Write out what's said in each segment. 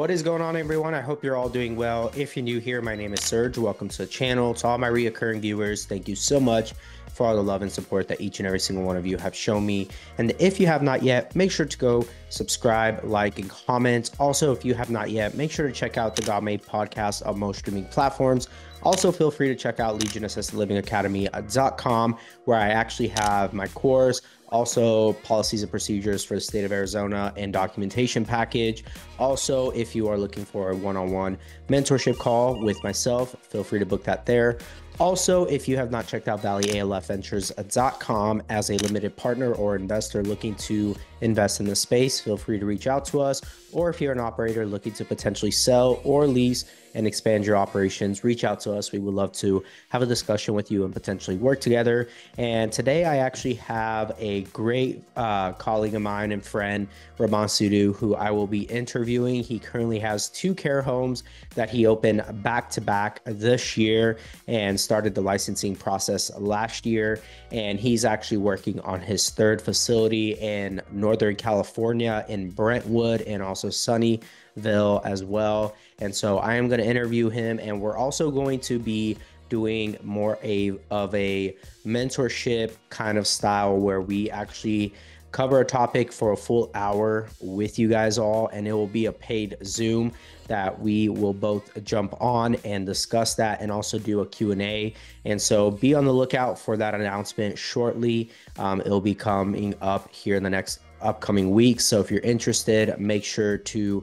What is going on, everyone? I hope you're all doing well. If you're new here, my name is Serge. Welcome to the channel. To all my reoccurring viewers, thank you so much for all the love and support that each and every single one of you have shown me. And if you have not yet, make sure to go subscribe, like, and comment. Also, if you have not yet, make sure to check out the God Made podcast on most streaming platforms. Also, feel free to check out legionassistedlivingacademy.com, where I actually have my course, also policies and procedures for the state of Arizona, and documentation package. Also, if you are looking for a one-on-one mentorship call with myself, feel free to book that there. Also, if you have not checked out valleyalfventures.com as a limited partner or investor looking to invest in the space, feel free to reach out to us. Or if you're an operator looking to potentially sell or lease and expand your operations, reach out to us. We would love to have a discussion with you and potentially work together. And today I actually have a great colleague of mine and friend, Raman Sidu, who I will be interviewing. He currently has 2 care homes that he opened back to back this year and started the licensing process last year. And he's actually working on his 3rd facility in Northern California in Brentwood and also Sunnyvale as well. And so I am going to interview him, and we're also going to be doing more of a mentorship kind of style where we actually cover a topic for a full hour with you guys all, and it will be a paid Zoom that we will both jump on and discuss that and also do a Q&A. And so be on the lookout for that announcement shortly. It'll be coming up here in the next upcoming weeks. So if you're interested, make sure to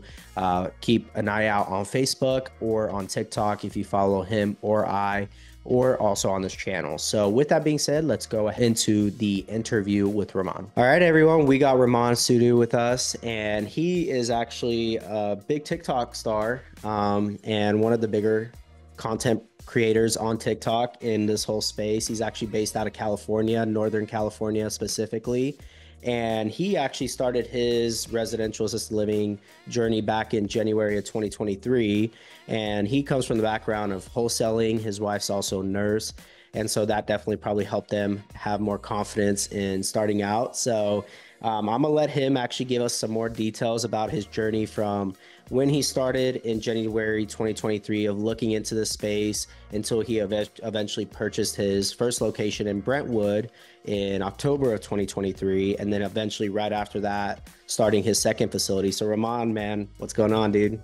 keep an eye out on Facebook or on TikTok if you follow him or I, or also on this channel. So with that being said, let's go into the interview with Raman. All right, everyone, we got Raman Sidu with us, and he is actually a big TikTok star and one of the bigger content creators on TikTok in this whole space. He's actually based out of California, Northern California specifically. And he actually started his residential assisted living journey back in January of 2023. And he comes from the background of wholesaling. His wife's also a nurse. And so that definitely probably helped them have more confidence in starting out. So I'm going to let him actually give us some more details about his journey from when he started in January 2023 of looking into the space until he eventually purchased his first location in Brentwood in October of 2023. And then eventually right after that, starting his 2nd facility. So Raman, man, what's going on, dude?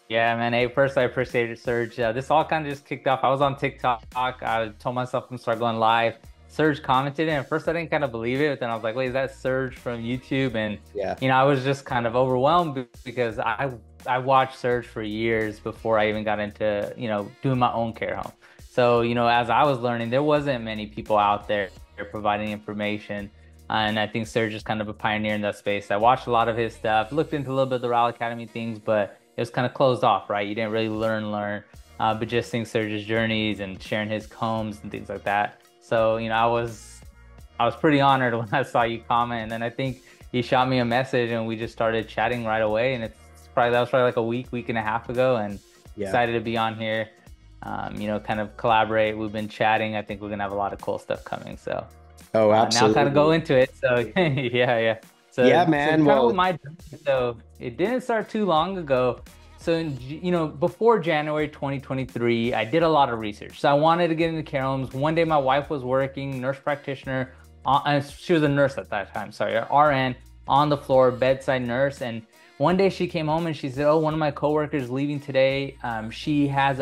Yeah, man. Hey, first, I appreciate it, Serge. This all kind of just kicked off. I was on TikTok. I told myself I'm going to start going live. Serge commented, and at first I didn't kind of believe it, but then I was like, wait, is that Serge from YouTube? And, yeah, I was just kind of overwhelmed because I watched Serge for years before I even got into, doing my own care home. So, as I was learning, there wasn't many people out there providing information. And I think Serge is kind of a pioneer in that space. I watched a lot of his stuff, looked into a little bit of the Rally Academy things, but it was kind of closed off, right? You didn't really learn. But just seeing Serge's journeys and sharing his homes and things like that. So, I was pretty honored when I saw you comment, and then I think you shot me a message and we just started chatting right away. And that was probably like a week and a half ago, and excited to be on here, kind of collaborate. We've been chatting. I think we're going to have a lot of cool stuff coming. So, absolutely. Now kind of go into it. So, yeah. So, yeah, man. So it didn't start too long ago. So, before January 2023, I did a lot of research. So I wanted to get into care homes. One day my wife was working, nurse practitioner. She was a nurse at that time, sorry, RN, on the floor, bedside nurse. And one day she came home and she said, oh, one of my coworkers leaving today. She has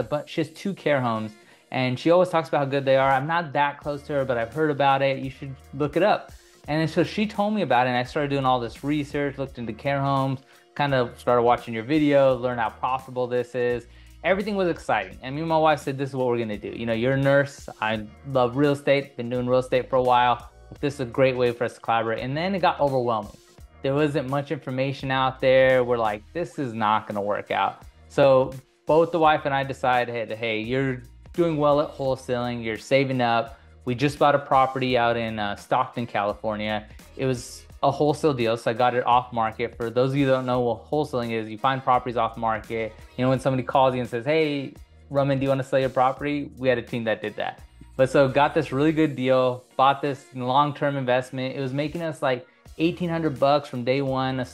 2 care homes, and she always talks about how good they are. I'm not that close to her, but I've heard about it. You should look it up. And then so she told me about it, and I started doing all this research, looked into care homes, kind of started watching your videos, learn how profitable this is. Everything was exciting. And me and my wife said, this is what we're gonna do. You're a nurse. I love real estate, been doing real estate for a while. This is a great way for us to collaborate. And then it got overwhelming. There wasn't much information out there. We're like, this is not gonna work out. So both the wife and I decided, hey, you're doing well at wholesaling, you're saving up. We just bought a property out in Stockton, California. It was a wholesale deal, so I got it off market. For those of you that don't know what wholesaling is, you find properties off market. When somebody calls you and says, hey, Raman, do you want to sell your property? We had a team that did that. But so got this really good deal, bought this long-term investment. It was making us like $1,800 from day one,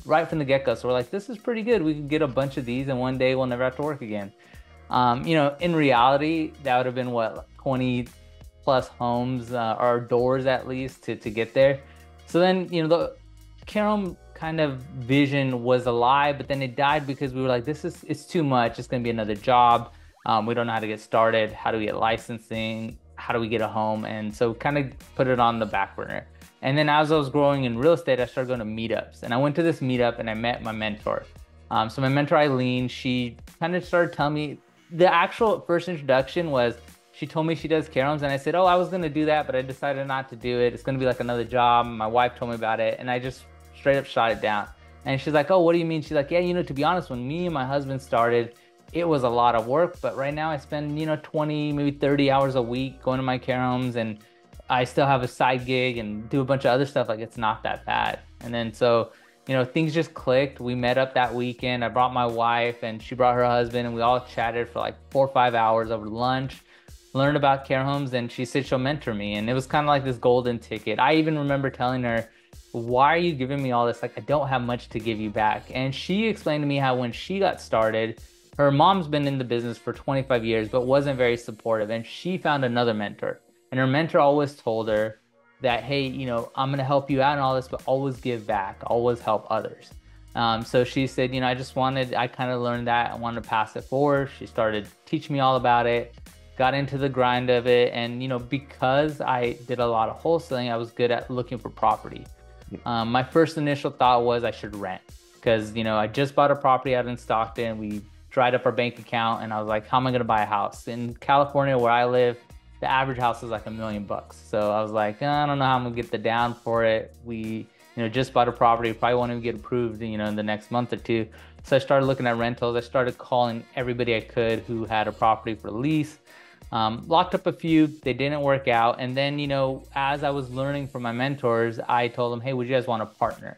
right from the get-go. So we're like, this is pretty good. We could get a bunch of these and one day we'll never have to work again. In reality, that would have been what, 20 plus homes, or doors at least to get there. So then, the care home kind of vision was alive, but then it died because we were like, it's too much. It's going to be another job. We don't know how to get started. How do we get licensing? How do we get a home? And so kind of put it on the back burner. And then as I was growing in real estate, I started going to meetups. And I went to this meetup and I met my mentor. So my mentor, Eileen, she kind of started telling me, the actual first introduction was, she told me she does care homes. And I said, oh, I was going to do that, but I decided not to do it. It's going to be like another job. My wife told me about it. And I just straight up shot it down. And she's like, oh, what do you mean? She's like, yeah, to be honest, when me and my husband started, it was a lot of work, but right now I spend, 20, maybe 30 hours a week going to my care homes, and I still have a side gig and do a bunch of other stuff. Like, it's not that bad. And then so, things just clicked. We met up that weekend. I brought my wife and she brought her husband, and we all chatted for like 4 or 5 hours over lunch, learned about care homes, and she said she'll mentor me. And it was kind of like this golden ticket. I even remember telling her, why are you giving me all this? Like, I don't have much to give you back. And she explained to me how when she got started, her mom's been in the business for 25 years, but wasn't very supportive. And she found another mentor. And her mentor always told her that, hey, I'm going to help you out and all this, but always give back, always help others. So she said, I kind of learned that. I wanted to pass it forward. She started teaching me all about it, got into the grind of it. And, because I did a lot of wholesaling, I was good at looking for property. My first initial thought was I should rent because, I just bought a property out in Stockton. We dried up our bank account, and I was like, how am I going to buy a house? In California, where I live, the average house is like $1 million. So I was like, I don't know how I'm going to get the down for it. We, just bought a property, probably won't even get approved, in the next month or two. So I started looking at rentals. I started calling everybody I could who had a property for lease. Locked up a few, they didn't work out. And then, as I was learning from my mentors, I told them, hey, would you guys want to partner?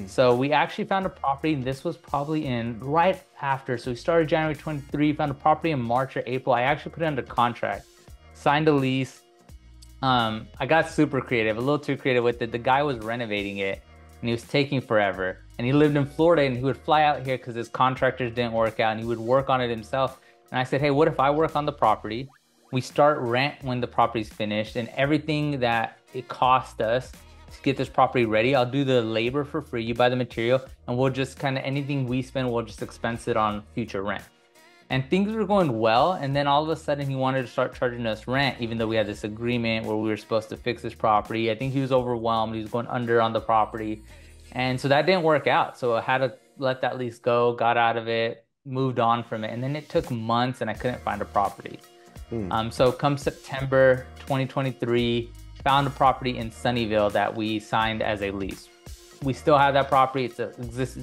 So we actually found a property, and this was probably right after. So we started January 23, found a property in March or April. I actually put it under contract, signed a lease. I got super creative, a little too creative with it. The guy was renovating it, and he was taking forever. And he lived in Florida, and he would fly out here because his contractors didn't work out, and he would work on it himself. And I said, hey, what if I work on the property? We start rent when the property's finished, and everything that it cost us to get this property ready, I'll do the labor for free. You buy the material, and we'll just kind of, anything we spend, we'll just expense it on future rent. And things were going well. And then all of a sudden he wanted to start charging us rent, even though we had this agreement where we were supposed to fix this property. I think he was overwhelmed. He was going under on the property. And so that didn't work out. So I had to let that lease go, got out of it, moved on from it. And then it took months and I couldn't find a property. So come September 2023, found a property in Sunnyvale that we signed as a lease. We still have that property. It's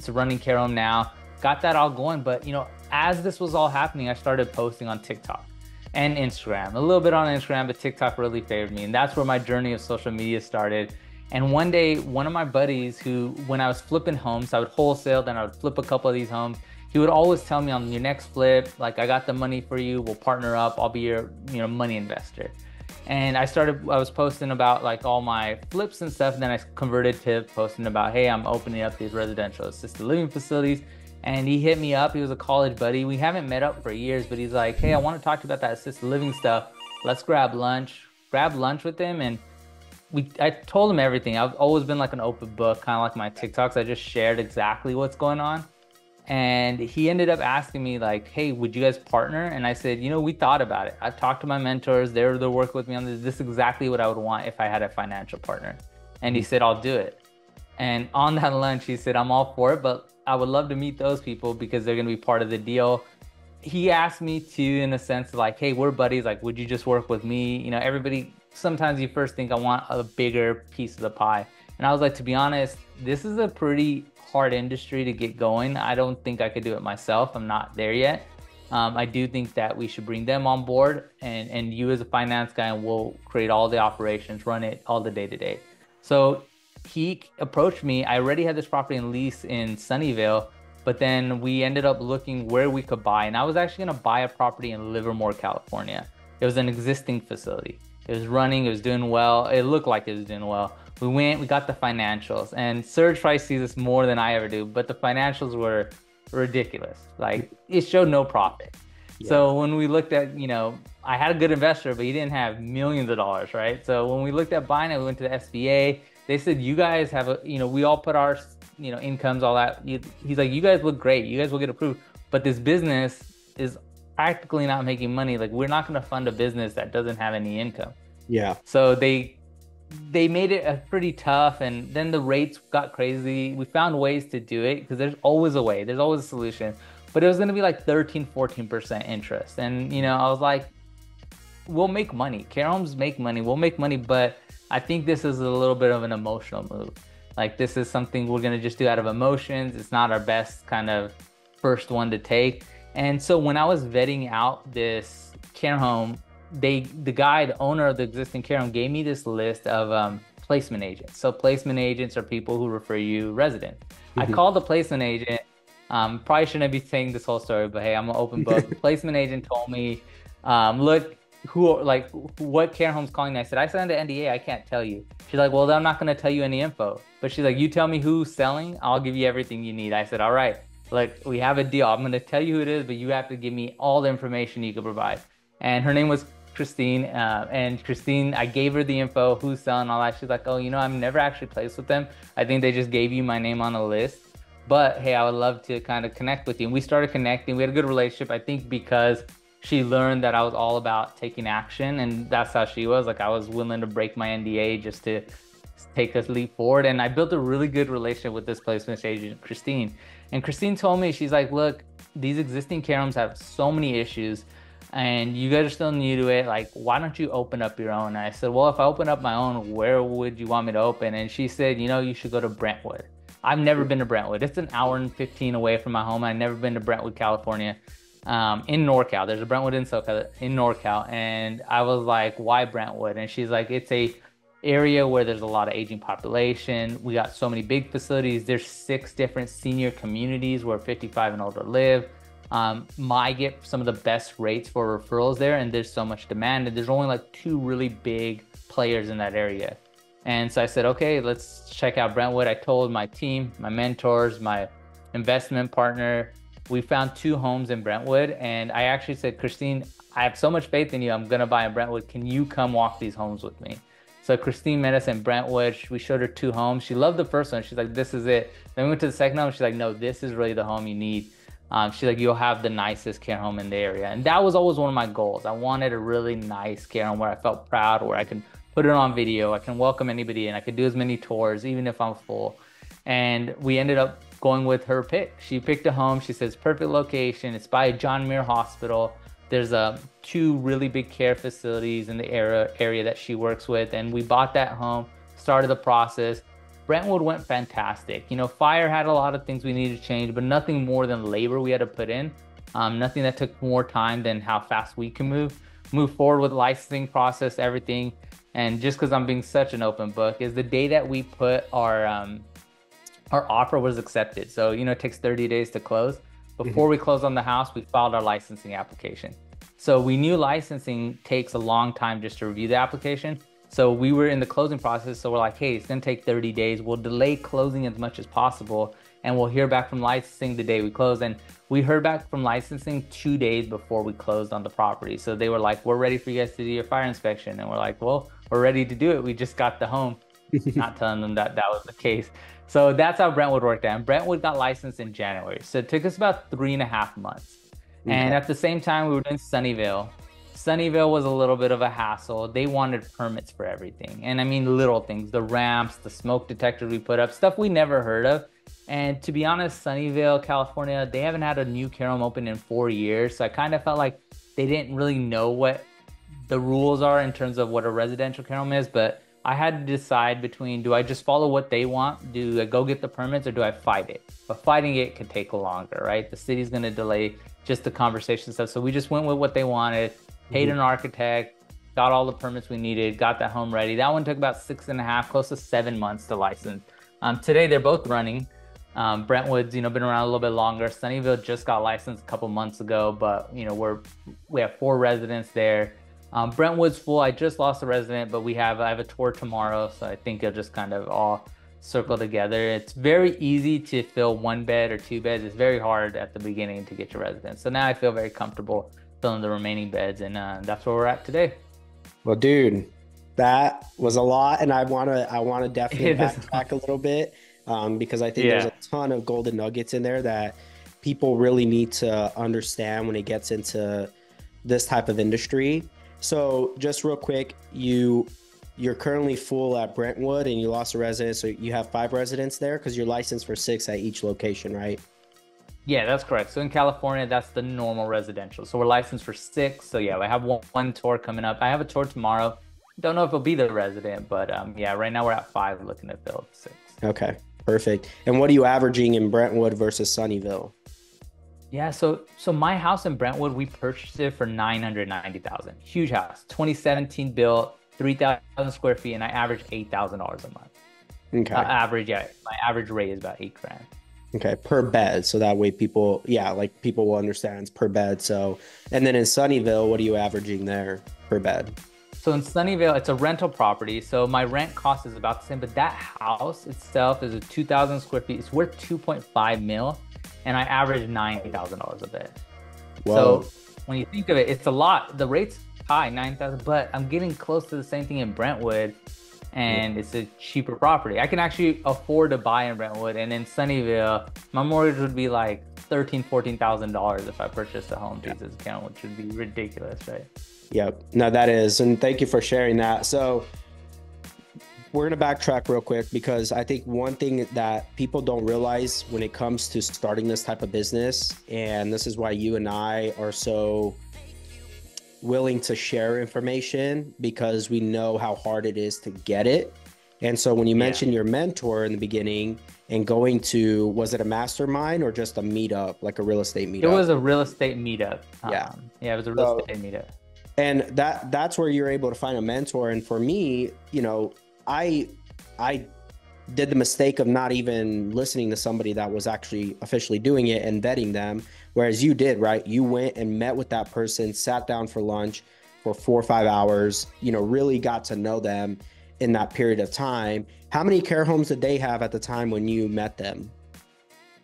a running care home now. Got that all going. But, as this was all happening, I started posting on TikTok and Instagram, a little bit on Instagram, but TikTok really favored me. And that's where my journey of social media started. And one day, one of my buddies who, when I was flipping homes, I would wholesale, then I would flip a couple of these homes. He would always tell me, on your next flip, like, I got the money for you. We'll partner up. I'll be your, money investor. And I was posting about like all my flips and stuff. And then I converted to posting about, hey, I'm opening up these residential assisted living facilities. And he hit me up. He was a college buddy. We haven't met up for years, but he's like, hey, I want to talk to you about that assisted living stuff. Let's grab lunch. Grab lunch with him. And I told him everything. I've always been like an open book, kind of like my TikToks. I just shared exactly what's going on. And he ended up asking me like, hey, would you guys partner? And I said, we thought about it. I've talked to my mentors. They're working with me on this. This is exactly what I would want if I had a financial partner. And he said, I'll do it. And on that lunch, he said, I'm all for it, but I would love to meet those people because they're going to be part of the deal. He asked me to, in a sense, like, hey, we're buddies. Like, would you just work with me? Everybody, sometimes you first think I want a bigger piece of the pie. And I was like, to be honest, this is a pretty hard industry to get going. I don't think I could do it myself. I'm not there yet. I do think that we should bring them on board and you as a finance guy, and we'll create all the operations, run it all the day-to-day. So he approached me. I already had this property in lease in Sunnyvale, but then we ended up looking where we could buy. And I was actually going to buy a property in Livermore, California. It was an existing facility. It was running, it was doing well. It looked like it was doing well. We went, we got the financials, and Surge probably sees this more than I ever do, but the financials were ridiculous. Like it showed no profit. Yeah. So when we looked at, I had a good investor, but he didn't have millions of dollars, right? So when we looked at buying it, we went to the SBA. They said, you guys have we all put our, incomes, all that. He's like, you guys look great. You guys will get approved. But this business is practically not making money. Like we're not going to fund a business that doesn't have any income. Yeah. So they made it a pretty tough, and then the rates got crazy. We found ways to do it because there's always a way, there's always a solution, but it was going to be like 13-14% interest. And I was like, we'll make money, care homes make money, we'll make money, but I think this is a little bit of an emotional move. Like this is something we're going to just do out of emotions. It's not our best kind of first one to take. And so when I was vetting out this care home, the owner of the existing care home gave me this list of placement agents. So placement agents are people who refer you residents. I called the placement agent. Probably shouldn't be saying this whole story, but hey, I'm an open book. The placement agent told me, look, what care home's calling me. I said, I signed an NDA, I can't tell you. She's like, well, I'm not going to tell you any info. But she's like, you tell me who's selling, I'll give you everything you need. I said, all right, like we have a deal. I'm going to tell you who it is, but you have to give me all the information you can provide. And her name was Christine, and Christine, I gave her the info, who's selling, all that. She's like, oh, I've never actually placed with them. I think they just gave you my name on a list. But hey, I would love to kind of connect with you. And we started connecting. We had a good relationship, I think, because she learned that I was all about taking action, and that's how she was. Like I was willing to break my NDA just to take a leap forward. And I built a really good relationship with this placement agent, Christine. And Christine told me, she's like, look, these existing care homes have so many issues, and you guys are still new to it. Like, why don't you open up your own? And I said, well, if I open up my own, where would you want me to open? And she said, you should go to Brentwood. I've never been to Brentwood. It's an hour and 15 away from my home. I've never been to Brentwood, California, in NorCal. There's a Brentwood in SoCal, in NorCal. And I was like, why Brentwood? And she's like, it's a area where there's a lot of aging population. We got so many big facilities. There's 6 different senior communities where 55 and older live. I get some of the best rates for referrals there, and there's so much demand, and there's only like 2 really big players in that area. And so I said, okay, let's check out Brentwood. I told my team, my mentors, my investment partner, we found 2 homes in Brentwood, and I actually said, Christine, I have so much faith in you. I'm going to buy in Brentwood. Can you come walk these homes with me? So Christine met us in Brentwood. We showed her 2 homes. She loved the first one. She's like, this is it. Then we went to the second home. She's like, no, this is really the home you need. She's like, you'll have the nicest care home in the area. And that was always one of my goals. I wanted a really nice care home where I felt proud, where I can put it on video, I can welcome anybody in, I could do as many tours, even if I'm full. And we ended up going with her pick. She picked a home. She says, perfect location. It's by John Muir Hospital. There's 2 really big care facilities in the area that she works with. And we bought that home, started the process. Brentwood went fantastic. Fire had a lot of things we needed to change, but nothing more than labor we had to put in. Nothing that took more time than how fast we can move forward with licensing process, everything. And just because I'm being such an open book, is the day that we put our offer was accepted. So, it takes 30 days to close. Before we closed on the house, we filed our licensing application. So we knew licensing takes a long time just to review the application. So we were in the closing process. So we're like, hey, it's going to take 30 days. We'll delay closing as much as possible, and we'll hear back from licensing the day we close. And we heard back from licensing 2 days before we closed on the property. So they were like, we're ready for you guys to do your fire inspection. And we're like, well, we're ready to do it. We just got the home. Not telling them that was the case. So that's how Brentwood worked out. And Brentwood got licensed in January. So it took us about 3.5 months. Okay. And at the same time, we were doing Sunnyvale. Sunnyvale was a little bit of a hassle. They wanted permits for everything. And I mean, little things, the ramps, the smoke detectors we put up, stuff we never heard of. And to be honest, Sunnyvale, California, they haven't had a new care home open in 4 years. So I kind of felt like they didn't really know what the rules are in terms of what a residential care home is. But I had to decide between, do I just follow what they want? Do I go get the permits, or do I fight it? But fighting it could take longer, right? The city's going to delay just the conversation stuff. So we just went with what they wanted, paid an architect, got all the permits we needed, got that home ready. That one took about 6.5, close to 7 months to license. Today, they're both running. Brentwood's, been around a little bit longer. Sunnyvale just got licensed a couple months ago, but, we have 4 residents there. Brentwood's full. I just lost a resident, but I have a tour tomorrow, so I think it'll just kind of all circle together. It's very easy to fill one bed or two beds. It's very hard at the beginning to get your residents. So now I feel very comfortable filling the remaining beds, and that's where we're at today. Well, dude, that was a lot, and I want to definitely backtrack a little bit, because I think there's Yeah. a ton of golden nuggets in there that people really need to understand when it gets into this type of industry. So, just real quick, you're currently full at Brentwood, and you lost a resident, so you have 5 residents there because you're licensed for 6 at each location, right? Yeah, that's correct. So in California, that's the normal residential. So we're licensed for 6. So yeah, I have one tour coming up. I have a tour tomorrow. Don't know if it'll be the resident, but yeah, right now we're at 5 looking to fill 6. Okay, perfect. And what are you averaging in Brentwood versus Sunnyvale? Yeah, so my house in Brentwood, we purchased it for 990,000. Huge house, 2017 built, 3,000 square feet, and I average $8,000 a month. Okay. Yeah, my average rate is about 8 grand. Okay, per bed. So that way people, yeah, like people will understand it's per bed. So, and then in Sunnyvale, what are you averaging there per bed? So in Sunnyvale, it's a rental property. So my rent cost is about the same, but that house itself is a 2,000 square feet. It's worth 2.5 mil, and I average $90,000 a bed. Whoa. So when you think of it, it's a lot. The rate's high, 9,000, but I'm getting close to the same thing in Brentwood, and it's a cheaper property. I can actually afford to buy in Brentwood, and in Sunnyvale, my mortgage would be like $14,000 if I purchased a home through this account, which would be ridiculous, right? Yep. No, that is. And thank you for sharing that. So we're going to backtrack real quick because I think one thing that people don't realize when it comes to starting this type of business, and this is why you and I are so willing to share information because we know how hard it is to get it. And so when you mentioned your mentor in the beginning and going to, was it a mastermind or just a meetup, like a real estate meetup? It was a real estate meetup. Yeah. Yeah, it was a real estate meetup. And that's where you're able to find a mentor. And for me, you know, I did the mistake of not even listening to somebody that was actually officially doing it and vetting them. Whereas you did, right? You went and met with that person, sat down for lunch for 4 or 5 hours, you know, really got to know them in that period of time. How many care homes did they have at the time when you met them?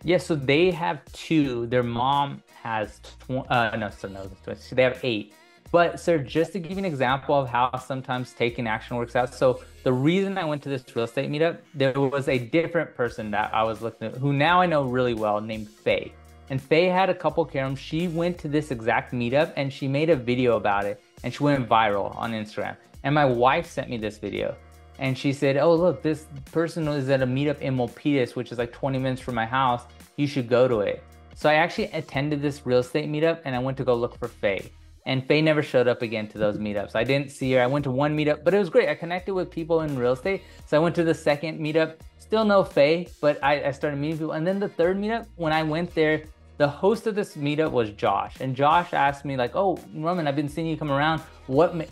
Yeah, so they have 2. Their mom has, they have 8. But sir, just to give you an example of how sometimes taking action works out. So the reason I went to this real estate meetup, there was a different person that I was looking at, who now I know really well, named Faye. And Faye had a couple care homes. She went to this exact meetup and she made a video about it, and she went viral on Instagram. And my wife sent me this video, and she said, oh, look, this person was at a meetup in Milpitas, which is like 20 minutes from my house. You should go to it. So I actually attended this real estate meetup, and I went to go look for Faye. And Faye never showed up again to those meetups. I didn't see her. I went to one meetup, but it was great. I connected with people in real estate. So I went to the second meetup, still no Faye, but I started meeting people. And then the third meetup, when I went there, the host of this meetup was Josh. And Josh asked me like, oh, Raman, I've been seeing you come around.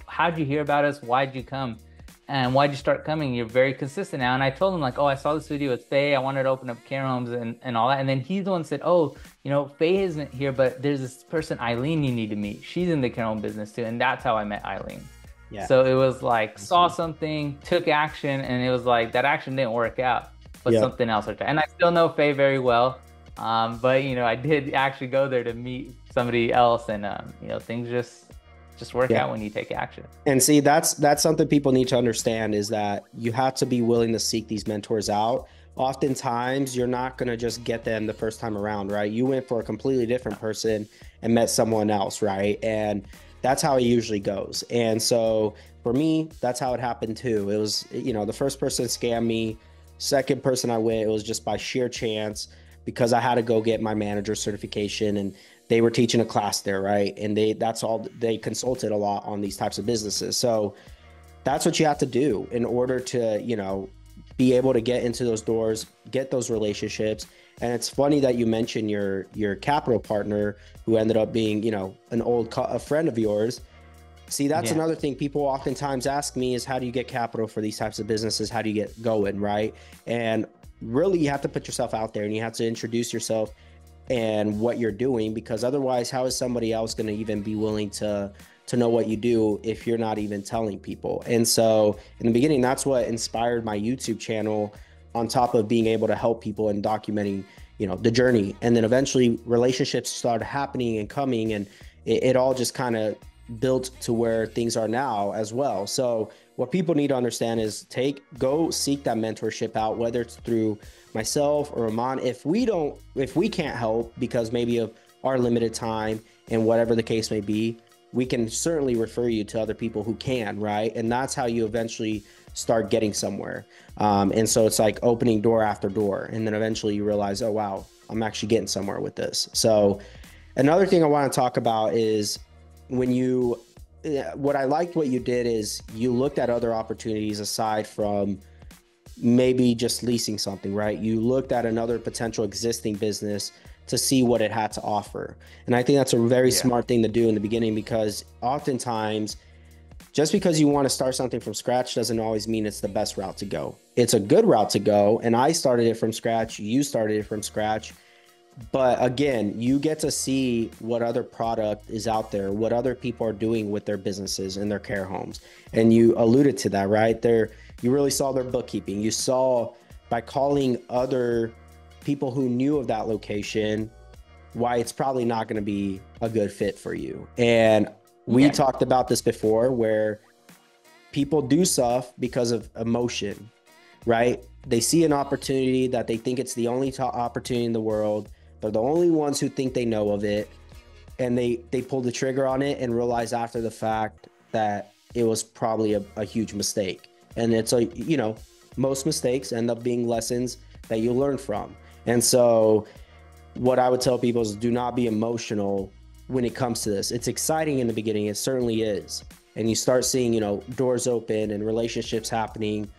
How'd you hear about us? Why'd you come? And why'd you start coming? You're very consistent now. And I told him like, oh, I saw this video with Faye. I wanted to open up care homes and all that. And then he's the one that said, oh, you know, Faye isn't here, but there's this person, Eileen, you need to meet. She's in the care home business too. And that's how I met Eileen. Yeah. So it was like, saw something, took action, and it was like, that action didn't work out, but something else worked out. And I still know Faye very well. But you know, I did actually go there to meet somebody else, and you know, things just work out when you take action. And see, that's something people need to understand, is that you have to be willing to seek these mentors out. Oftentimes you're not going to just get them the first time around, right? You went for a completely different person and met someone else, right? And that's how it usually goes. And so for me, that's how it happened too. It was, you know, the first person scammed me. Second person I went, it was just by sheer chance, because I had to go get my manager certification, and they were teaching a class there, right? And they consulted a lot on these types of businesses. So that's what you have to do in order to, you know, be able to get into those doors, get those relationships. And it's funny that you mentioned your capital partner, who ended up being, you know, a friend of yours. See, that's another thing people oftentimes ask me is, how do you get capital for these types of businesses? How do you get going, right? And really, you have to put yourself out there, and you have to introduce yourself and what you're doing, because otherwise, how is somebody else going to even be willing to to know what you do if you're not even telling people. And so in the beginning, that's what inspired my YouTube channel, on top of being able to help people and documenting, the journey. And then eventually relationships started happening and coming, and it all just kind of built to where things are now as well. So what people need to understand is go seek that mentorship out, whether it's through myself or Raman. If we can't help because maybe of our limited time and whatever the case may be, we can certainly refer you to other people who can, right? And that's how you eventually start getting somewhere. And so it's like opening door after door. And then eventually you realize, oh, wow, I'm actually getting somewhere with this. So another thing I want to talk about is what I liked what you did is you looked at other opportunities aside from maybe just leasing something, right? You looked at another potential existing business to see what it had to offer. And I think that's a very smart thing to do in the beginning, because oftentimes just because you want to start something from scratch doesn't always mean it's the best route to go. It's a good route to go. And I started it from scratch. You started it from scratch. But again, you get to see what other product is out there, what other people are doing with their businesses and their care homes. And you alluded to that, right? You really saw their bookkeeping. You saw by calling other people who knew of that location, why it's probably not going to be a good fit for you. And we talked about this before, where people do stuff because of emotion, right? They see an opportunity that they think it's the only opportunity in the world. They're the only ones who think they know of it. And they pull the trigger on it and realize after the fact that it was probably a huge mistake. And it's most mistakes end up being lessons that you learn from. And so what I would tell people is do not be emotional when it comes to this. It's exciting in the beginning. It certainly is. And you start seeing, doors open and relationships happening,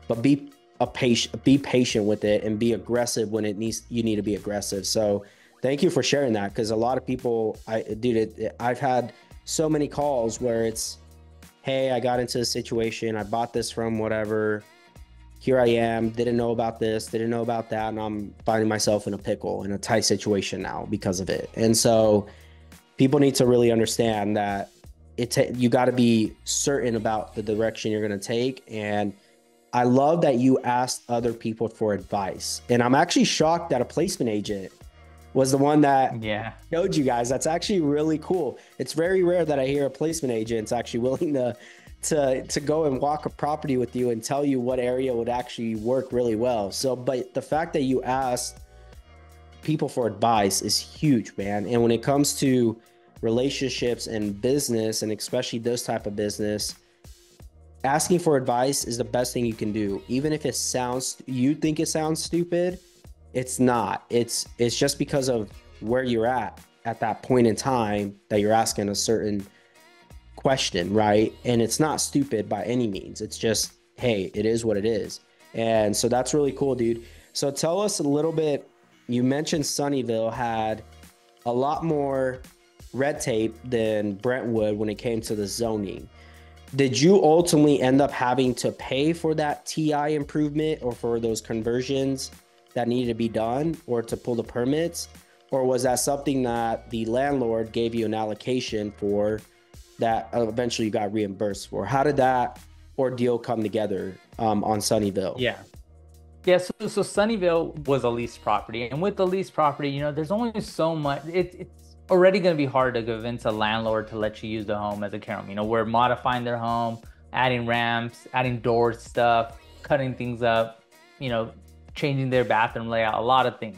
but be patient with it and be aggressive when you need to be aggressive. So thank you for sharing that. Cause a lot of people, I've had so many calls where it's, hey, I got into a situation. I bought this from whatever. Here I am, didn't know about this, didn't know about that. And I'm finding myself in a pickle, in a tight situation now because of it. And so people need to really understand that you got to be certain about the direction you're going to take. And I love that you asked other people for advice. And I'm actually shocked that a placement agent was the one that showed you guys. That's actually really cool. It's very rare that I hear a placement agent's actually willing to go and walk a property with you and tell you what area would actually work really well. So, but the fact that you asked people for advice is huge, man. And when it comes to relationships and business, and especially this type of business, asking for advice is the best thing you can do. Even if you think it sounds stupid, it's not. It's just because of where you're at that point in time that you're asking a certain question, right? And it's not stupid by any means. It's just, hey, it is what it is. And so that's really cool, dude. So tell us a little bit. You mentioned Sunnyvale had a lot more red tape than Brentwood when it came to the zoning. Did you ultimately end up having to pay for that TI improvement or for those conversions that needed to be done or to pull the permits? Or was that something that the landlord gave you an allocation for that eventually you got reimbursed for? How did that ordeal come together on Sunnyvale? Yeah, so Sunnyvale was a leased property. And with the leased property, there's only so much. It's already going to be hard to convince a landlord to let you use the home as a care home. We're modifying their home, adding ramps, adding doors, stuff, cutting things up, changing their bathroom layout, a lot of things.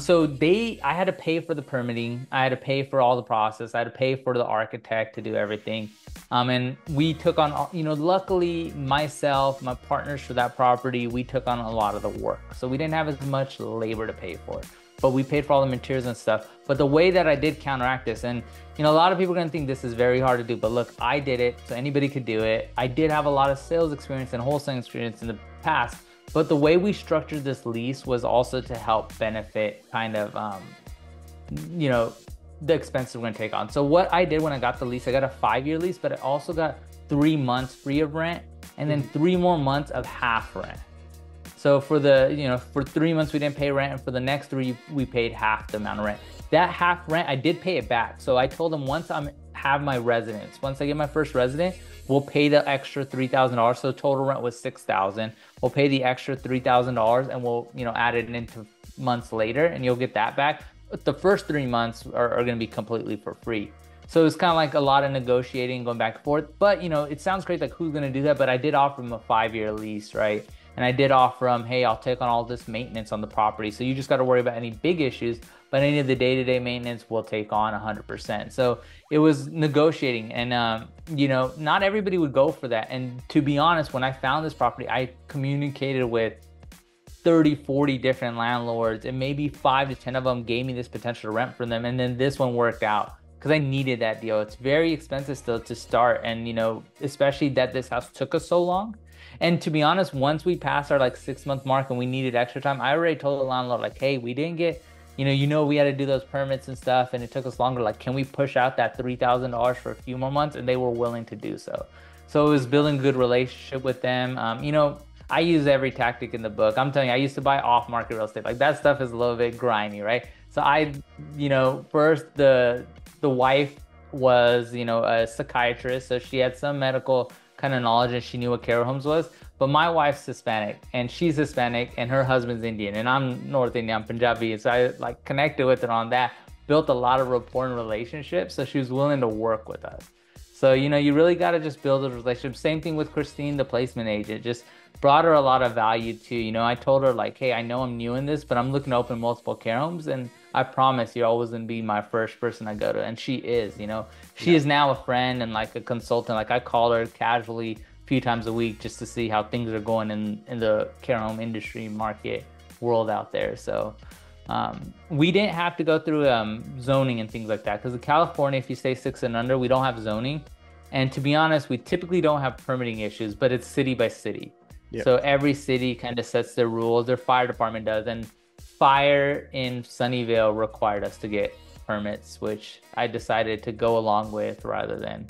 So I had to pay for the permitting. I had to pay for all the process. I had to pay for the architect to do everything. And we took on, luckily myself, my partners for that property, we took on a lot of the work. So we didn't have as much labor to pay for, but we paid for all the materials and stuff. But the way that I did counteract this, and a lot of people are gonna think this is very hard to do, but look, I did it, so anybody could do it. I did have a lot of sales experience and wholesaling experience in the past, but the way we structured this lease was also to help benefit kind of, the expenses we're gonna take on. So what I did when I got the lease, I got a 5-year lease, but I also got 3 months free of rent and then 3 more months of half rent. So for for 3 months we didn't pay rent, and for the next 3 we paid half the amount of rent. That half rent, I did pay it back. So I told them once I'm have my residence. Once I get my first resident, we'll pay the extra $3,000. So total rent was $6,000. We'll pay the extra $3,000 and we'll, add it into months later and you'll get that back. But the first 3 months are going to be completely for free. So it's kind of like a lot of negotiating, going back and forth. But, it sounds great, like who's going to do that? But I did offer him a 5-year lease, right? And I did offer him, hey, I'll take on all this maintenance on the property. So you just got to worry about any big issues, but any of the day-to-day maintenance we'll take on 100%. So it was negotiating and, not everybody would go for that. And to be honest, when I found this property, I communicated with 30, 40 different landlords and maybe 5 to 10 of them gave me this potential rent for them. And then this one worked out because I needed that deal. It's very expensive still to start. And, especially that this house took us so long. And to be honest, once we passed our 6-month mark and we needed extra time, I already told the landlord hey, we didn't get, we had to do those permits and stuff and it took us longer. Can we push out that $3,000 for a few more months? And they were willing to do so. So it was building a good relationship with them. I use every tactic in the book. I'm telling you, I used to buy off-market real estate. That stuff is a little bit grimy, right? So first the wife was, a psychiatrist. So she had some medical kind of knowledge and she knew what care homes was. But my wife's Hispanic and she's Hispanic and her husband's Indian and I'm North Indian, I'm Punjabi. And so I connected with her on that, built a lot of rapport and relationships. So she was willing to work with us. So, you really got to just build a relationship. Same thing with Christine, the placement agent, just brought her a lot of value too. I told her hey, I know I'm new in this, but I'm looking to open multiple care homes. And I promise you're always going to be my first person I go to. And she is, she is now a friend and a consultant. I call her casually a few times a week just to see how things are going in the care home industry market world out there. So we didn't have to go through zoning and things like that because in California, if you stay 6 and under, we don't have zoning. And to be honest, we typically don't have permitting issues, but it's city by city. Yep. So every city kind of sets their rules. Their fire department does. And fire in Sunnyvale required us to get permits, which I decided to go along with rather than,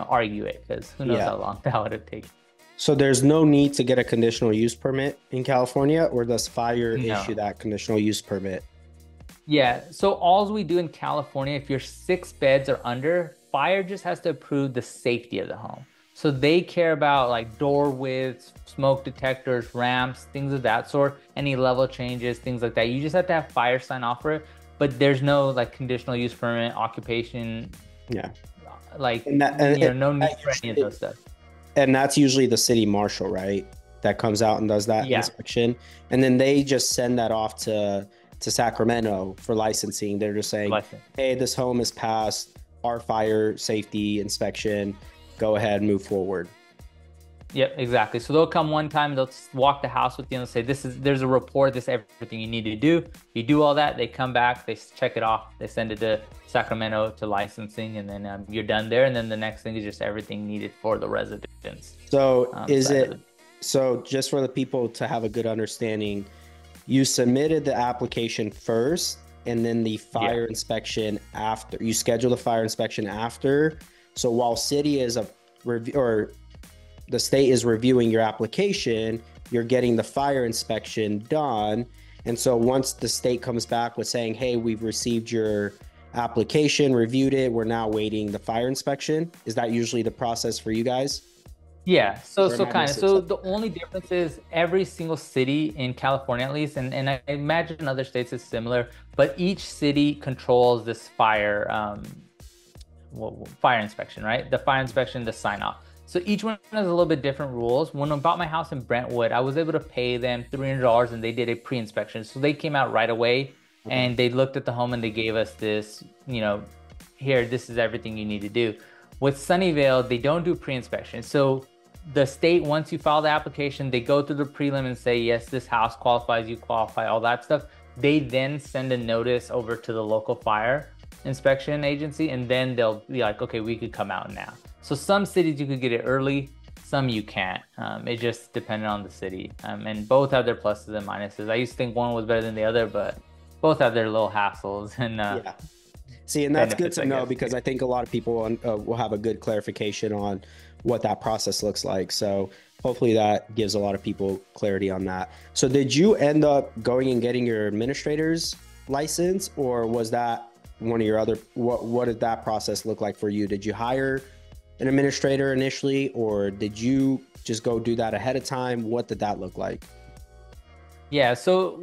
argue it because who knows how long that would have taken. So there's no need to get a conditional use permit in California, or does fire issue that conditional use permit? Yeah. So all we do in California, if you're 6 beds or under, fire just has to approve the safety of the home. So they care about door widths, smoke detectors, ramps, things of that sort, any level changes, things like that. You just have to have fire sign off for it, but there's no conditional use permit, occupation. Yeah. No need for any of those stuff. And that's usually the city marshal, right? That comes out and does that inspection. And then they just send that off to Sacramento for licensing. They're just saying, hey, this home has passed our fire safety inspection. Go ahead and move forward. Yep, exactly. So they'll come one time, they'll walk the house with you and say, there's a report, this is everything you need to do. You do all that, they come back, they check it off, they send it to Sacramento to licensing, and then you're done there. And then the next thing is just everything needed for the residents. So so just for the people to have a good understanding, you submitted the application first and then the fire inspection after. You schedule the fire inspection after. So while city is the state is reviewing your application, you're getting the fire inspection done. And so once the state comes back with saying, hey, we've received your application, reviewed it, we're now waiting the fire inspection. Is that usually the process for you guys? Yeah. So the only difference is every single city in California, at least, and I imagine in other states it's similar, but each city controls this fire inspection, right? The fire inspection, the sign off. So each one has a little bit different rules. When I bought my house in Brentwood, I was able to pay them $300 and they did a pre-inspection. So they came out right away and they looked at the home and they gave us this, here, this is everything you need to do. With Sunnyvale, they don't do pre-inspection. So the state, once you file the application, they go through the prelim and say, yes, this house qualifies, you qualify, all that stuff. They then send a notice over to the local fire inspection agency, and then they'll be like, okay, we could come out now. So some cities you could get it early, some you can't. It just depended on the city. And both have their pluses and minuses. I used to think one was better than the other, but both have their little hassles. And see, and that's good to know, because I think a lot of people will have a good clarification on what that process looks like. So hopefully that gives a lot of people clarity on that. So did you end up going and getting your administrator's license, or was that one of your other, what did that process look like for you? Did you hire an administrator initially, or did you just go do that ahead of time? What did that look like? Yeah, so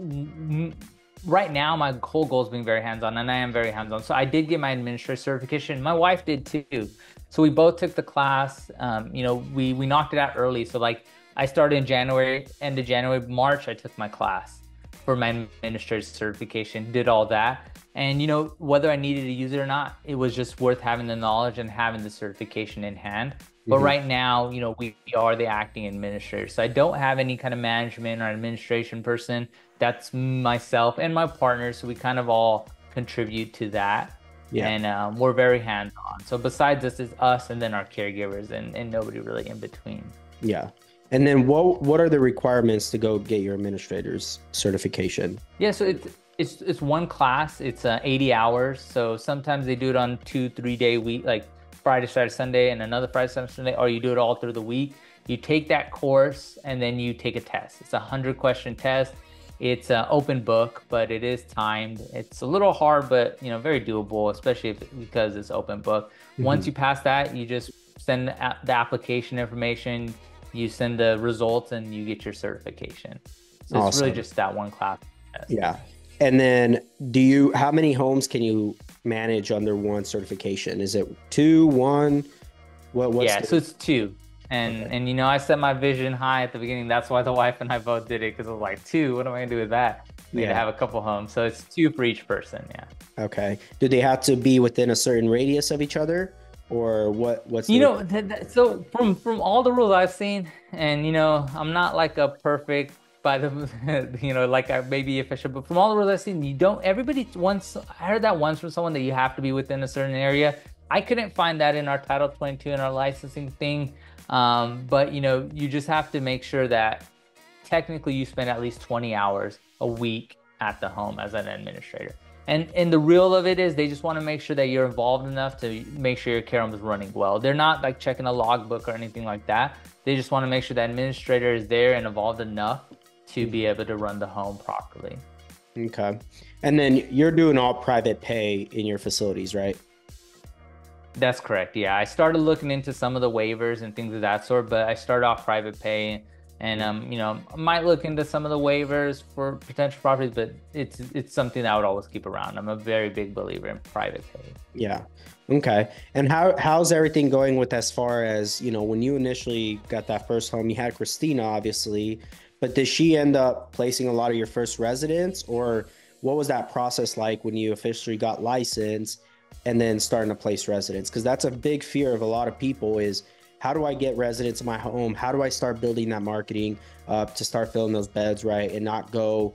right now my whole goal is being very hands-on, and I am very hands-on. So I did get my administrator certification. My wife did too. So we both took the class. We knocked it out early. So like I started in January, end of January, March, I took my class for my administrator certification, did all that. And whether I needed to use it or not, it was just worth having the knowledge and having the certification in hand. But right now, we are the acting administrator. So I don't have any kind of management or administration person. That's myself and my partner. So we kind of all contribute to that. Yeah. And we're very hands-on. So besides this is us and then our caregivers and nobody really in between. Yeah. And then what are the requirements to go get your administrator's certification? Yeah, so it's one class. It's 80 hours. So sometimes they do it on 2-3 day week, like Friday, Saturday, Sunday, and another Friday, Saturday, Sunday, or you do it all through the week. You take that course and then you take a test. It's a 100-question test. It's an open book, but it is timed. It's a little hard, but very doable, especially because it's open book. Once you pass that, you just send the application information, you send the results, and you get your certification. So it's really just that one class test. Yeah. And then how many homes can you manage under one certification? Is it 2, 1? So it's 2. And I set my vision high at the beginning. That's why the wife and I both did it, because I was like, 2, what am I gonna do with that? I need to have a couple homes. So it's 2 for each person. Yeah. Okay. Do they have to be within a certain radius of each other, or what's so from all the rules I've seen, and I'm not like a perfect by the maybe if I should, but from all the rules I've seen, I heard that once from someone, that you have to be within a certain area. I couldn't find that in our Title 22 and our licensing thing. But you just have to make sure that technically you spend at least 20 hours a week at the home as an administrator. And the real of it is they just want to make sure that you're involved enough to make sure your care home is running well. They're not like checking a logbook or anything like that. They just want to make sure the administrator is there and involved enough to be able to run the home properly. Okay. And then you're doing all private pay in your facilities, right? That's correct. Yeah. I started looking into some of the waivers and things of that sort, but I started off private pay, and I might look into some of the waivers for potential properties, but it's something that I would always keep around. I'm a very big believer in private pay. Yeah. Okay. And how's everything going with, as far as, when you initially got that first home, you had Christina, obviously, but did she end up placing a lot of your first residents, or what was that process like when you officially got licensed and then starting to place residents? Because that's a big fear of a lot of people is, how do I get residents in my home? How do I start building that marketing to start filling those beds, right? And not go,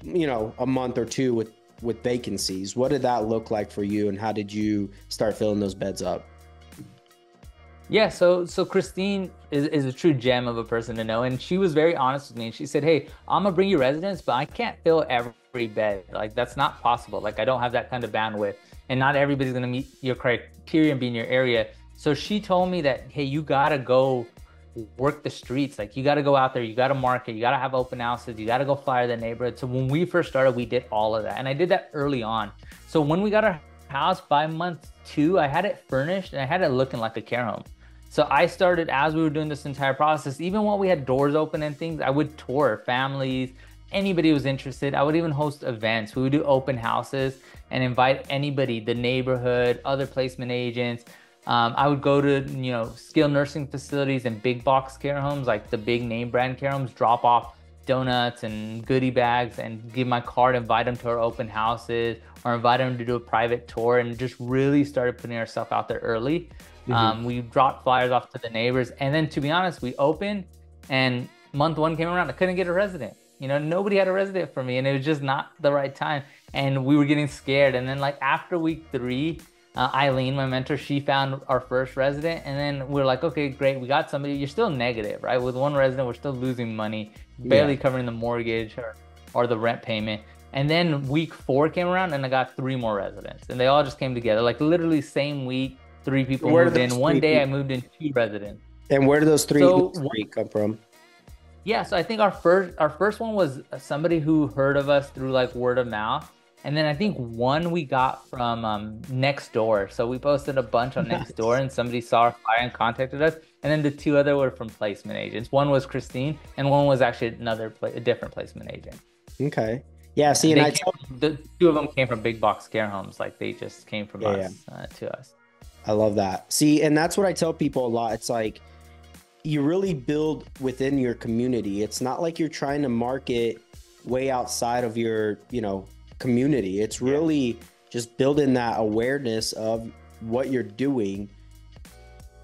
a month or two with vacancies. What did that look like for you, and how did you start filling those beds up? Yeah, so Christine is a true gem of a person to know, and she was very honest with me, and she said, hey, I'm gonna bring you residents, but I can't fill every bed. Like, that's not possible. Like, I don't have that kind of bandwidth, and not everybody's gonna meet your criteria and be in your area. So she told me that, hey, you gotta go work the streets. Like, you gotta go out there, you gotta market, you gotta have open houses, you gotta go flyer the neighborhood. So when we first started, we did all of that, and I did that early on. So when we got our house by month 2, I had it furnished and I had it looking like a care home. So I started, as we were doing this entire process, even while we had doors open and things, I would tour families, anybody who was interested. I would even host events. We would do open houses and invite anybody, the neighborhood, other placement agents. I would go to, skilled nursing facilities and big box care homes, like the big name brand care homes, drop off donuts and goodie bags and give my card, invite them to our open houses, or invite them to do a private tour, and just really started putting ourselves out there early. We dropped flyers off to the neighbors, and then, to be honest, we opened, and month 1 came around, I couldn't get a resident. Nobody had a resident for me, and it was just not the right time, and we were getting scared. And then, like, after week 3, Eileen, my mentor, she found our first resident, and then we're like, okay, great, we got somebody. You're still negative, right? With one resident, we're still losing money, barely covering the mortgage or the rent payment. And then week 4 came around, and I got 3 more residents, and they all just came together, like literally same week. 3 people moved in. One day I moved in 2 residents. And where do those three come from? Yeah, so I think our first one was somebody who heard of us through like word of mouth, And then I think one we got from Nextdoor. So we posted a bunch on Nextdoor, Nice. and somebody saw our flyer and contacted us. And then the two other were from placement agents. One was Christine, and one was actually a different placement agent. Okay. Yeah. Yeah, See, and they I came tell, the two of them came from big box care homes. Like they just came from yeah, yeah, us to us. I love that. See, and that's what I tell people a lot. It's like you really build within your community. It's not like you're trying to market way outside of your, community. It's Yeah. really just building that awareness of what you're doing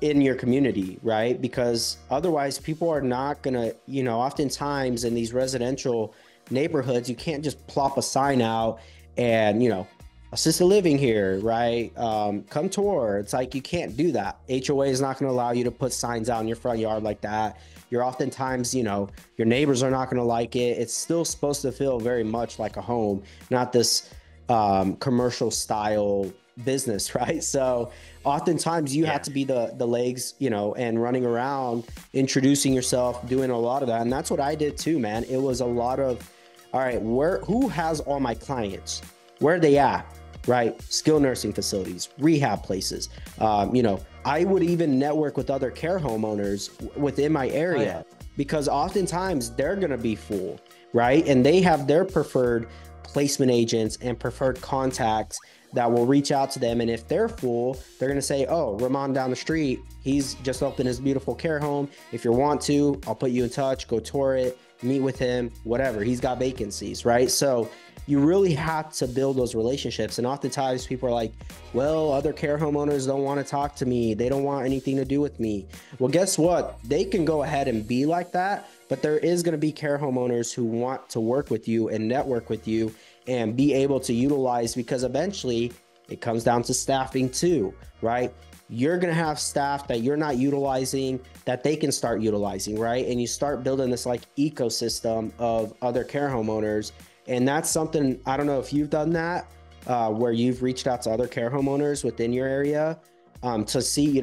in your community, right? Because otherwise people are not gonna, oftentimes in these residential neighborhoods, you can't just plop a sign out and, assisted living here, right? Come tour. It's like you can't do that. HOA is not going to allow you to put signs out in your front yard like that. You're oftentimes, your neighbors are not going to like it. It's still supposed to feel very much like a home, not this commercial style business, right? So oftentimes you have Yeah. to be the legs, and running around, introducing yourself, doing a lot of that. And that's what I did too, man. It was a lot of, all right, who has all my clients? Where are they at? Right? Skilled nursing facilities, rehab places. I would even network with other care homeowners within my Oh area yeah. because oftentimes they're going to be full, right? And they have their preferred placement agents and preferred contacts that will reach out to them. And if they're full, they're going to say, oh, Raman down the street, he's just opened his beautiful care home. If you want to, I'll put you in touch, go tour it, meet with him, whatever. He's got vacancies, right? So you really have to build those relationships. And oftentimes people are like, well, other care homeowners don't want to talk to me. They don't want anything to do with me. Well, guess what? They can go ahead and be like that, but there is going to be care homeowners who want to work with you and network with you and be able to utilize, because eventually it comes down to staffing too, right? You're going to have staff that you're not utilizing that they can start utilizing, right? And you start building this like ecosystem of other care homeowners. And that's something, I don't know if you've done that, where you've reached out to other care homeowners within your area to see,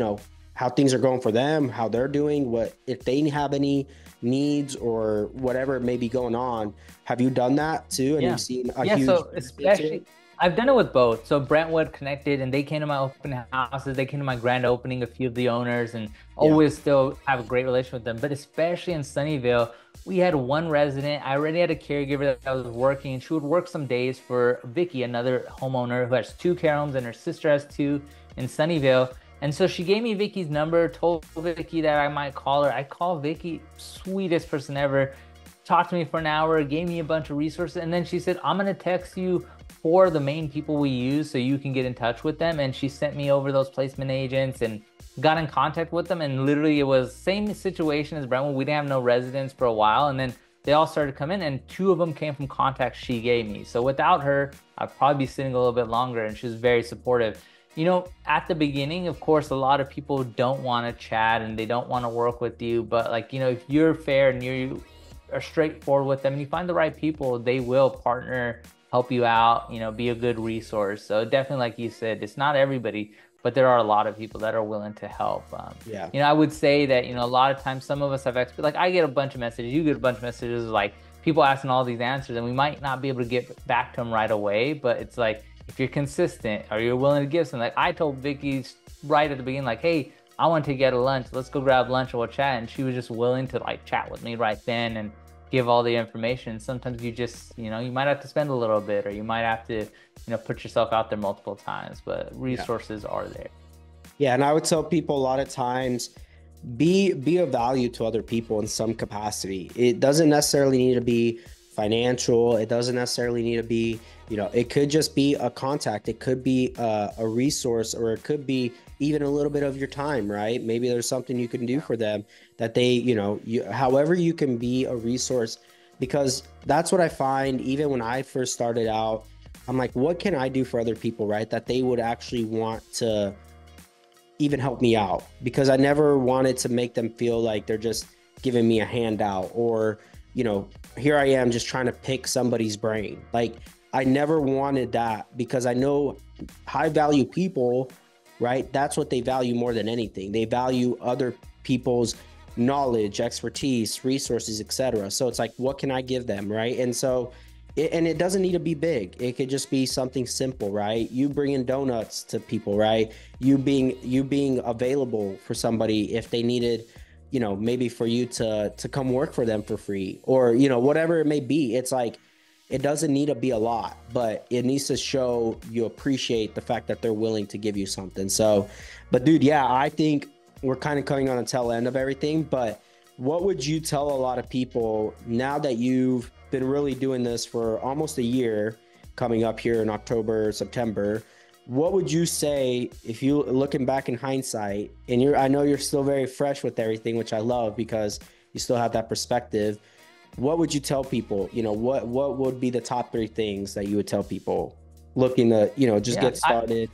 how things are going for them, how they're doing, what if they have any needs or whatever may be going on. Have you done that too? And Yeah. you've seen a Yeah. huge So benefit to it? especially, I've done it with both. So Brentwood connected and they came to my open houses. They came to my grand opening, a few of the owners, and Yeah. always still have a great relation with them. But especially in Sunnyvale, we had one resident. I already had a caregiver that was working, and she would work some days for Vicky, another homeowner who has two care homes, and her sister has two in Sunnyvale. And so she gave me Vicky's number, told Vicky that I might call her. I call Vicky, sweetest person ever, talked to me for an hour, gave me a bunch of resources, and then she said, I'm gonna text you for the main people we use so you can get in touch with them. And she sent me over those placement agents and got in contact with them. And literally it was same situation as Brentwood. We didn't have no residents for a while, and then they all started to come in, and two of them came from contacts she gave me. So without her, I'd probably be sitting a little bit longer, and she was very supportive. At the beginning, of course, a lot of people don't want to chat and they don't want to work with you. But if you're fair and you are straightforward with them and you find the right people, they will partner, help you out, be a good resource. So definitely, like you said, it's not everybody, but there are a lot of people that are willing to help. Yeah. I would say that, a lot of times some of us have experts, like I get a bunch of messages, you get a bunch of messages like people asking all these answers, and we might not be able to get back to them right away, but it's like, if you're consistent or you're willing to give something, like I told Vicky right at the beginning, like, hey, I want to get a lunch. Let's go grab lunch and we'll chat. And she was just willing to like chat with me right then and give all the information. Sometimes you just, you might have to spend a little bit, or you might have to, put yourself out there multiple times, but resources are there. Yeah. And I would tell people a lot of times, be of value to other people in some capacity. It doesn't necessarily need to be financial. It doesn't necessarily need to be, it could just be a contact. It could be a resource, or it could be even a little bit of your time, right? Maybe there's something you can do for them that they, however you can be a resource, because that's what I find. Even when I first started out, I'm like, what can I do for other people, right? That they would actually want to even help me out, because I never wanted to make them feel like they're just giving me a handout, or, here I am just trying to pick somebody's brain. Like, I never wanted that, because I know high value people, right? That's what they value more than anything. They value other people's knowledge, expertise, resources, etc. So it's like, what can I give them, right? And so And it doesn't need to be big. It could just be something simple, right? You bringing donuts to people, right? You being available for somebody if they needed, maybe for you to come work for them for free, or whatever it may be. It's like it doesn't need to be a lot, but it needs to show you appreciate the fact that they're willing to give you something. So, but dude, yeah, I think we're kind of coming on a tail end of everything, but what would you tell a lot of people now that you've been really doing this for almost a year, coming up here in October, September? What would you say if you looking back in hindsight, and I know you're still very fresh with everything, which I love because you still have that perspective. What would you tell people? What would be the top three things that you would tell people looking to, just Yeah, get started?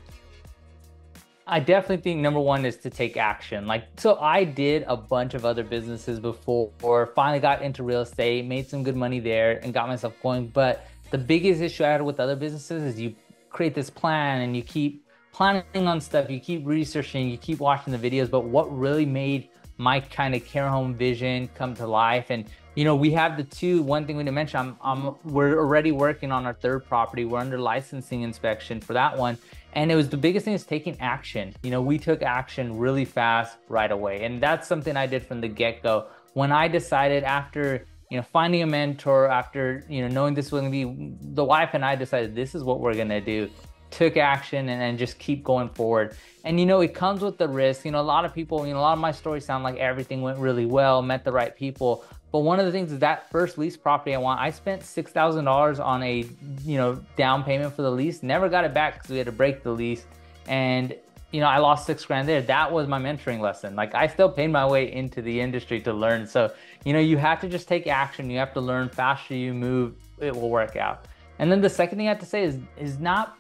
I definitely think number one is to take action. Like, so I did a bunch of other businesses before, finally got into real estate, made some good money there and got myself going. But the biggest issue I had with other businesses is you create this plan and you keep planning on stuff, you keep researching, you keep watching the videos. But what really made my kind of care home vision come to life, and we have one thing we didn't mention, we're already working on our third property. We're under licensing inspection for that one. And it was the biggest thing is taking action. We took action really fast right away. And that's something I did from the get-go. When I decided after, finding a mentor, after, knowing this was gonna be, the wife and I decided this is what we're gonna do, took action and then just keep going forward. And, it comes with the risk. A lot of people, a lot of my stories sound like everything went really well, met the right people. But one of the things is that first lease property I spent $6,000 on a, down payment for the lease, never got it back because we had to break the lease. And, I lost $6,000 there. That was my mentoring lesson. Like, I still paid my way into the industry to learn. So, you have to just take action. You have to learn. Faster you move, it will work out. And then the second thing I have to say is not,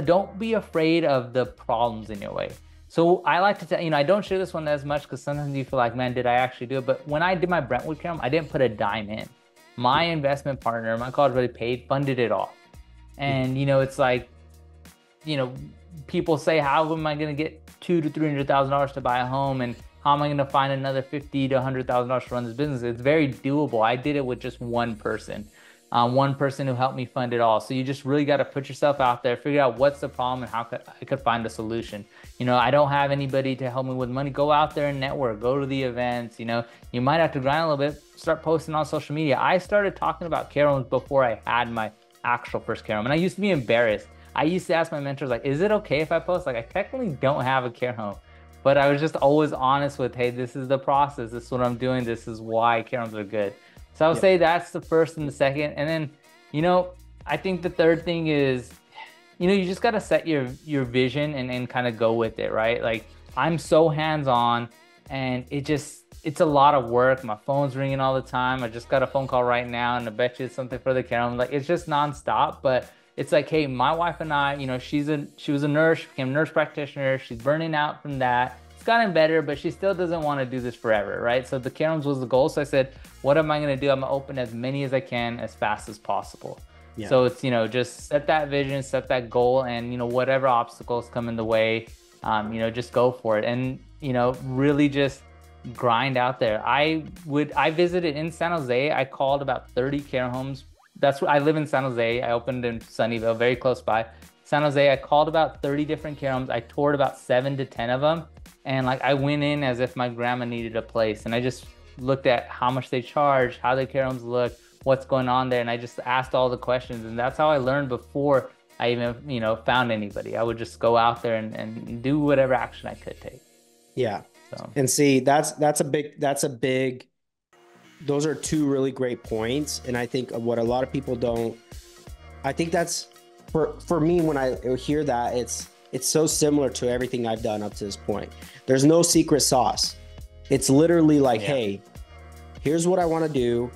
don't be afraid of the problems in your way. So I like to tell, I don't share this one as much because sometimes you feel like, man, did I actually do it? But when I did my Brentwood camp, I didn't put a dime in. My investment partner, my college buddy paid, funded it all. And, it's like, people say, how am I going to get $200,000 to $300,000 to buy a home? And how am I going to find another $50,000 to $100,000 to run this business? It's very doable. I did it with just one person who helped me fund it all. So you just really got to put yourself out there, figure out what's the problem and how I could find a solution. I don't have anybody to help me with money. Go out there and network, go to the events. You might have to grind a little bit, start posting on social media. I started talking about care homes before I had my actual first care home. And I used to be embarrassed. I used to ask my mentors, like, is it okay if I post? Like, I technically don't have a care home. But I was just always honest with, hey, this is the process. This is what I'm doing. This is why care homes are good. So I would say that's the first and the second. And then, I think the third thing is, you just got to set your vision and kind of go with it, right? Like, I'm so hands-on and it's a lot of work. My phone's ringing all the time. I just got a phone call right now and I bet you it's something for the camera. Like, it's just nonstop. But it's like, hey, my wife and I, she was a nurse, became a nurse practitioner. She's burning out from that. It's gotten better, but she still doesn't want to do this forever, right? So the care homes was the goal. So I said, what am I going to do? I'm going to open as many as I can as fast as possible. Yeah. So it's, just set that vision, set that goal, and, whatever obstacles come in the way, just go for it. And, really just grind out there. I visited in San Jose. I called about 30 care homes. That's where I live in San Jose. I opened in Sunnyvale, very close by. San Jose, I called about 30 different care homes. I toured about 7 to 10 of them. And I went in as if my grandma needed a place. And I just looked at how much they charge, how their care homes look, what's going on there. And I just asked all the questions. And that's how I learned before I even, found anybody. I would just go out there and do whatever action I could take. Yeah. So. And see, that's a big, those are two really great points. And I think what a lot of people don't, I think that's for me, when I hear that, it's so similar to everything I've done up to this point. There's no secret sauce. It's literally like, hey, here's what I want to do.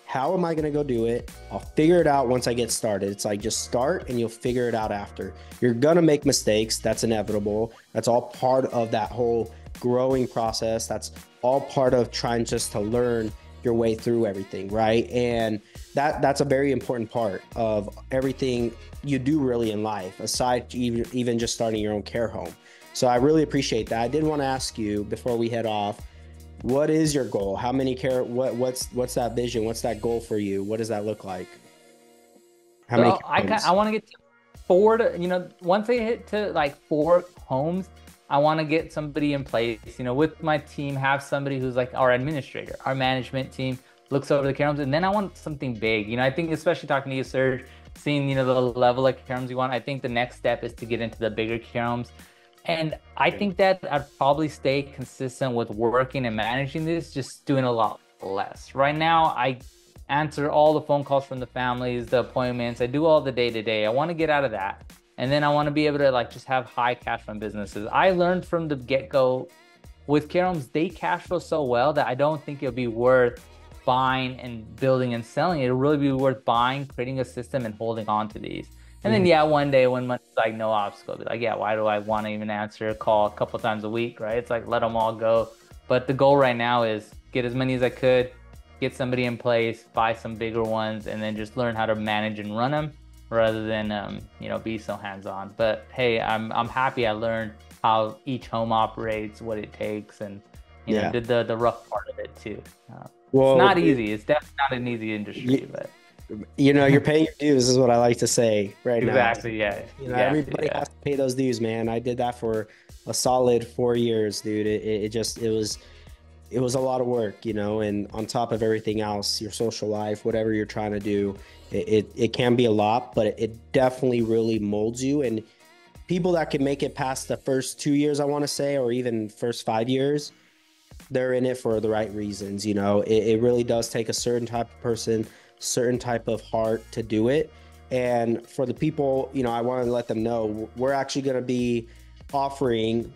How am I going to go do it? I'll figure it out once I get started. It's like, just start and you'll figure it out after. You're going to make mistakes. That's inevitable. That's all part of that whole growing process. That's all part of trying just to learn your way through everything, right? And that's a very important part of everything you do really in life, aside even just starting your own care home. So I really appreciate that. I did want to ask you before we head off, what is your goal? How many what's that vision? What's that goal for you? What does that look like? How many So I homes? want to get to four to, once they hit to like four homes, I want to get somebody in place, with my team, have somebody who's like our administrator, our management team looks over the care homes. And then I want something big. I think especially talking to you, Serge, seeing, the level of care homes you want, I think the next step is to get into the bigger care homes. And I think that I'd probably stay consistent with working and managing this, just doing a lot less. Right now, I answer all the phone calls from the families, the appointments. I do all the day to day. I want to get out of that. And then I want to be able to like just have high cash flow businesses. I learned from the get-go with care homes, they cash flow so well that I don't think it'll be worth buying and building and selling. It'll really be worth buying, creating a system and holding on to these. And then, yeah, one day when money's like no obstacle, be like, yeah, why do I want to even answer a call a couple times a week, right? It's like, let them all go. But the goal right now is get as many as I could, get somebody in place, buy some bigger ones, and then just learn how to manage and run them rather than, be so hands-on. But hey, I'm happy I learned how each home operates, what it takes, and, did the rough part of it too. It's not easy. It's definitely not an easy industry, but. You're paying your dues is what I like to say right now. Exactly, yeah. Everybody has to pay those dues, man. I did that for a solid 4 years, dude. It was a lot of work, and on top of everything else, your social life, whatever you're trying to do, it can be a lot, but it definitely really molds you. And people that can make it past the first 2 years, I want to say, or even first 5 years, they're in it for the right reasons. It really does take a certain type of person, certain type of heart to do it. And for the people, I want to let them know we're actually going to be offering,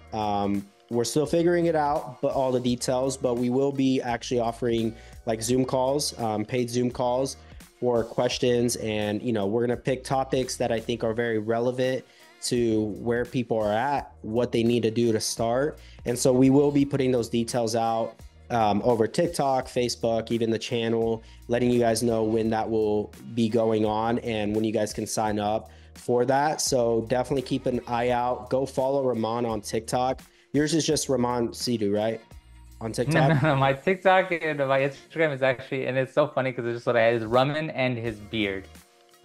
we're still figuring it out, but all the details, but we will be actually offering like Zoom calls, paid Zoom calls for questions. And, we're going to pick topics that I think are very relevant to where people are at, what they need to do to start. And so we will be putting those details out over TikTok, Facebook, even the channel, letting you guys know when that will be going on and when you guys can sign up for that. So definitely keep an eye out. Go follow Raman on TikTok. Yours is just Raman Sidu, right? On TikTok? No, my TikTok and my Instagram is actually, and it's so funny because it's just what I had is Raman and his beard.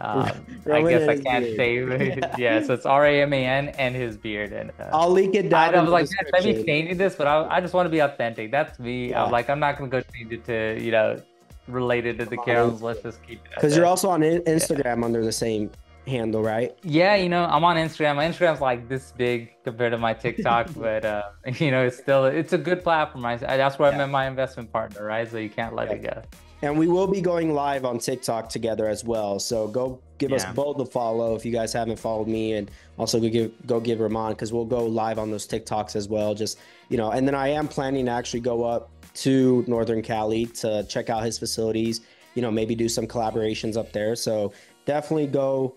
I guess I can't shave. Yeah, so it's Raman and his beard. And I'll link it down. I was like, let me changing this, but I just want to be authentic. That's me. Yeah. I'm like, I'm not gonna go change it to related to the carols. Let's just keep it. Because you're also on Instagram under the same handle, right? Yeah, I'm on Instagram. My Instagram's like this big compared to my TikTok, but it's a good platform. That's where I met my investment partner, right? So you can't let it go. And we will be going live on TikTok together as well. So go give us both a follow if you guys haven't followed me, and also go give Raman, because we'll go live on those TikToks as well. Just, and then I am planning to actually go up to Northern Cali to check out his facilities, maybe do some collaborations up there. So definitely go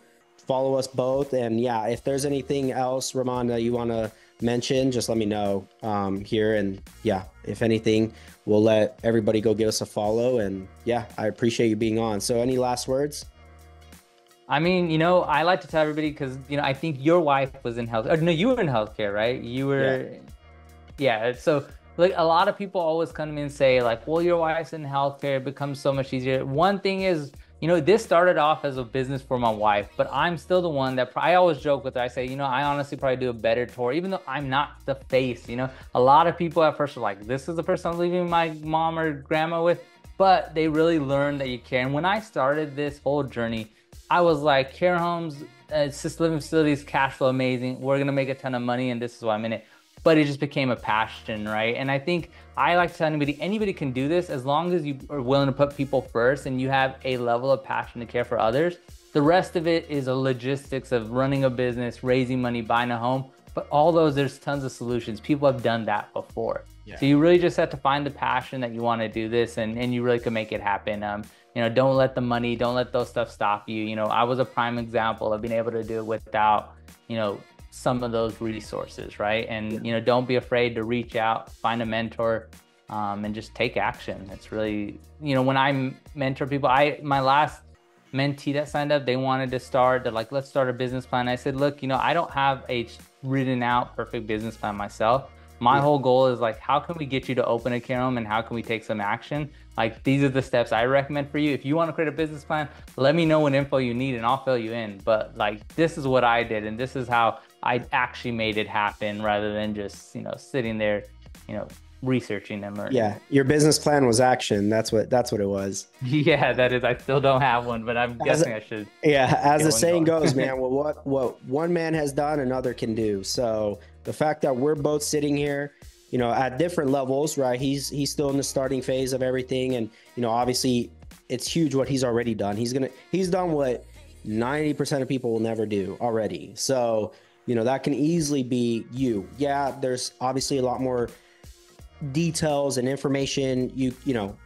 follow us both. And yeah, if there's anything else, Raman, that you want to mention, just let me know here. And yeah, if anything, we'll let everybody go give us a follow. And yeah, I appreciate you being on. So any last words? I mean, I like to tell everybody, because, I think your wife was in health. Or no, you were in healthcare, right? You were. Yeah. So like a lot of people always come to me and say like, well, your wife's in healthcare, it becomes so much easier. One thing is, this started off as a business for my wife, but I'm still the one that I always joke with her. I say, I honestly probably do a better tour, even though I'm not the face. A lot of people at first are like, this is the person I'm leaving my mom or grandma with, but they really learn that you care. And when I started this whole journey, I was like, care homes, assisted living facilities, cash flow amazing. We're going to make a ton of money, and this is why I'm in it. But it just became a passion, right? And I think I like to tell anybody can do this as long as you are willing to put people first and you have a level of passion to care for others. The rest of it is a logistics of running a business, raising money, buying a home. But all those, there's tons of solutions. People have done that before. Yeah. So you really just have to find the passion that you want to do this, and you really can make it happen. Don't let the money, don't let those stuff stop you. I was a prime example of being able to do it without, some of those resources, right? And don't be afraid to reach out, find a mentor, and just take action. It's really, when I mentor people, my last mentee that signed up, they wanted to start, they're like, let's start a business plan. I said, look, I don't have a written out perfect business plan myself. My whole goal is like, how can we get you to open a care home and how can we take some action? Like, these are the steps I recommend for you. If you want to create a business plan, let me know what info you need and I'll fill you in. But like, this is what I did and this is how I actually made it happen rather than just, sitting there, you know, researching and learning. Yeah, your business plan was action. That's what it was. Yeah, that is. I still don't have one, but I'm As, guessing I should yeah, as get the one saying going. goes, man, well, what one man has done, another can do. So the fact that we're both sitting here, at different levels, right? He's still in the starting phase of everything, and obviously, it's huge what he's already done. He's done what 90% of people will never do already. So that can easily be you. Yeah, there's obviously a lot more details and information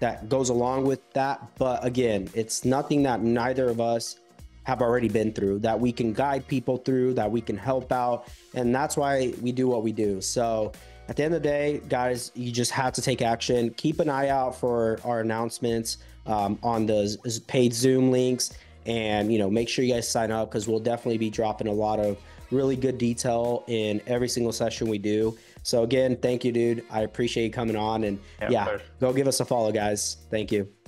that goes along with that, but again, it's nothing that neither of us have already been through, that we can guide people through, that we can help out, and that's why we do what we do. So at the end of the day, guys, you just have to take action. Keep an eye out for our announcements on the paid Zoom links, and make sure you guys sign up, because we'll definitely be dropping a lot of really good detail in every single session we do. So again, thank you, dude. I appreciate you coming on, and Yeah, of yeah, course. go give us a follow, guys. Thank you.